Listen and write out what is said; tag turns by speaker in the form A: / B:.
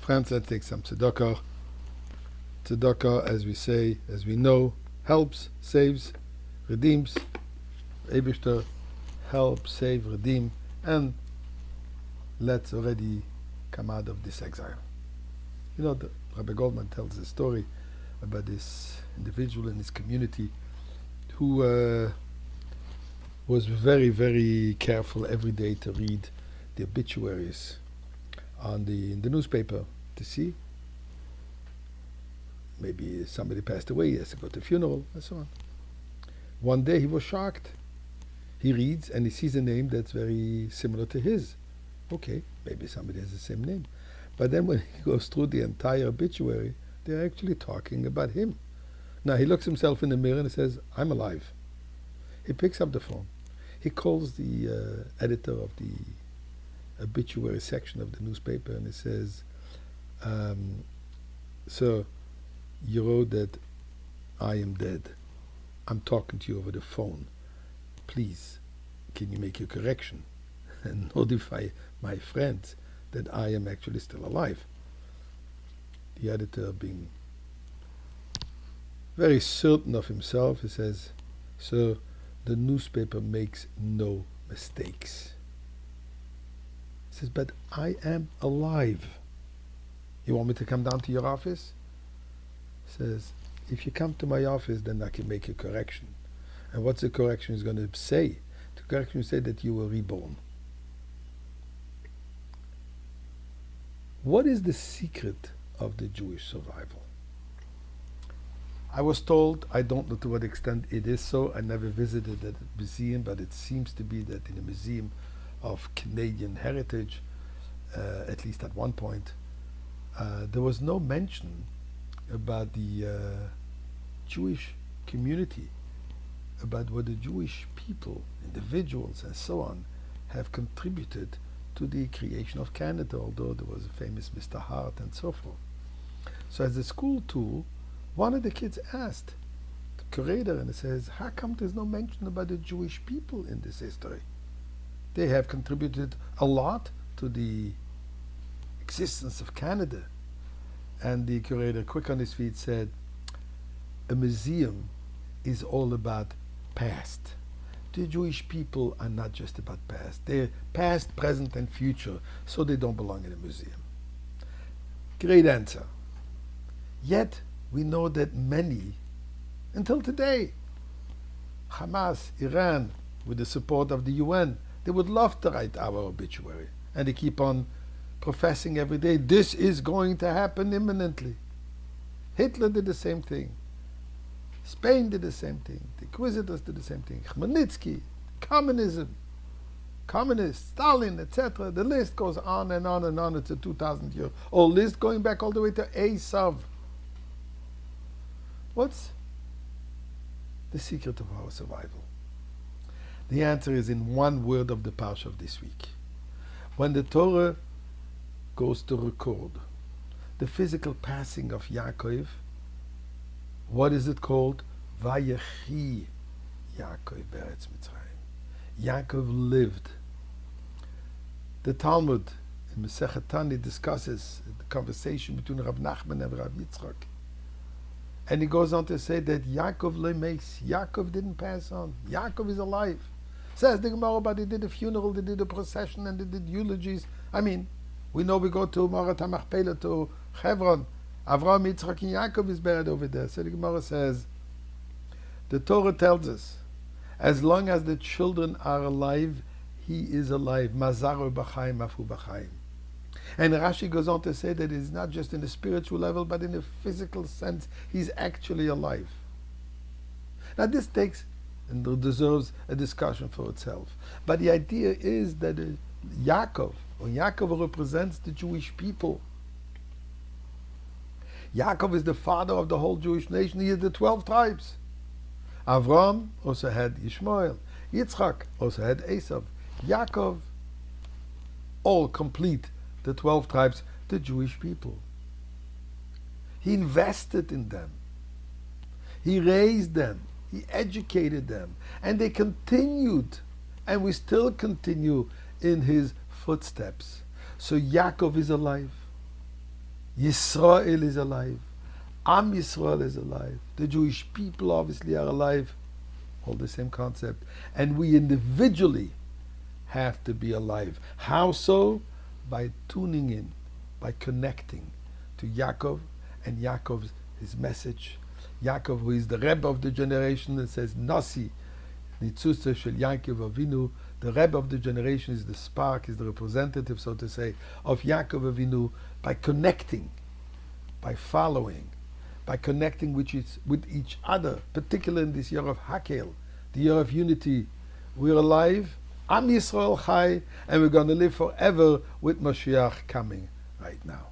A: Friends, let's take some tzedakah. Tzedakah, as we say, as we know, helps, saves, redeems. Eibishter, help, save, redeem, and let's already come out of this exile. You know, Rabbi Goldman tells a story about this individual in his community who was very, very careful every day to read the obituaries in the newspaper to see maybe somebody passed away, he has to go to a funeral, and so on. One day he was shocked. He reads and he sees a name that's very similar to his. Okay, maybe somebody has the same name. But then when he goes through the entire obituary, they're actually talking about him. Now he looks himself in the mirror and he says, I'm alive. He picks up the phone. He calls the editor of the obituary section of the newspaper and he says, Sir, you wrote that I am dead. I'm talking to you over the phone. Please, can you make a correction and notify my friends that I am actually still alive? The editor, being very certain of himself, he says, Sir, the newspaper makes no mistakes. He says, but I am alive. You want me to come down to your office? He says, if you come to my office, then I can make a correction. And what's the correction is going to say? The correction will say that you were reborn. What is the secret of the Jewish survival? I was told, I don't know to what extent it is so, I never visited that museum, but it seems to be that in a museum of Canadian heritage, at least at one point, there was no mention about the Jewish community, about what the Jewish people, individuals and so on, have contributed to the creation of Canada, although there was a famous Mr. Hart and so forth. So as a school tool, one of the kids asked the curator, and it says, how come there's no mention about the Jewish people in this history? They have contributed a lot to the existence of Canada. And the curator, quick on his feet, said, a museum is all about past. The Jewish people are not just about past. They're past, present, and future, so they don't belong in a museum. Great answer. Yet, we know that many, until today, Hamas, Iran, with the support of the UN, they would love to write our obituary. And they keep on professing every day, this is going to happen imminently. Hitler did the same thing. Spain did the same thing. The Inquisitors did the same thing. Khmelnytsky, communism, communists, Stalin, etc. The list goes on and on and on. It's a 2,000-year-old list going back all the way to Esav. What's the secret of our survival? The answer is in one word of the parsha of this week. When the Torah goes to record the physical passing of Yaakov, what is it called? Vayechi Yaakov be'eretz Mitzrayim. Yaakov lived. The Talmud in Masechet Tani discusses the conversation between Rav Nachman and Rav Yitzchak. And he goes on to say that Yaakov lemeis, Yaakov didn't pass on. Yaakov is alive. Says the Gemara, but they did a funeral, they did a procession, and they did eulogies. I mean, we know we go to Marat HaMachpelah, to Hebron. Avraham, Yitzchak, and Yaakov is buried over there. So the Gemara says, the Torah tells us, as long as the children are alive, he is alive. Mazaru b'chaim, afu b'chaim. And Rashi goes on to say that it's not just in a spiritual level, but in a physical sense, he's actually alive. Now this takes and deserves a discussion for itself. But the idea is that Yaakov represents the Jewish people. Yaakov is the father of the whole Jewish nation. He is the 12 tribes. Avram also had Ishmael. Yitzchak also had Esav. Yaakov, all complete the 12 tribes, the Jewish people. He invested in them. He raised them. He educated them. And they continued, and we still continue in his footsteps. So Yaakov is alive. Yisrael is alive. Am Yisrael is alive. The Jewish people obviously are alive. All the same concept. And we individually have to be alive. How so? By tuning in, by connecting to Yaakov and Yaakov's his message. Yaakov, who is the Rebbe of the generation, that says Nasi, Nitzusa Shel Yaakov Avinu. The Rebbe of the generation is the spark, is the representative, so to say, of Yaakov Avinu, by connecting, by following, by connecting with each other, particularly in this year of Hakel, the year of unity. We're alive, Am Yisrael Chai, and we're going to live forever with Mashiach coming right now.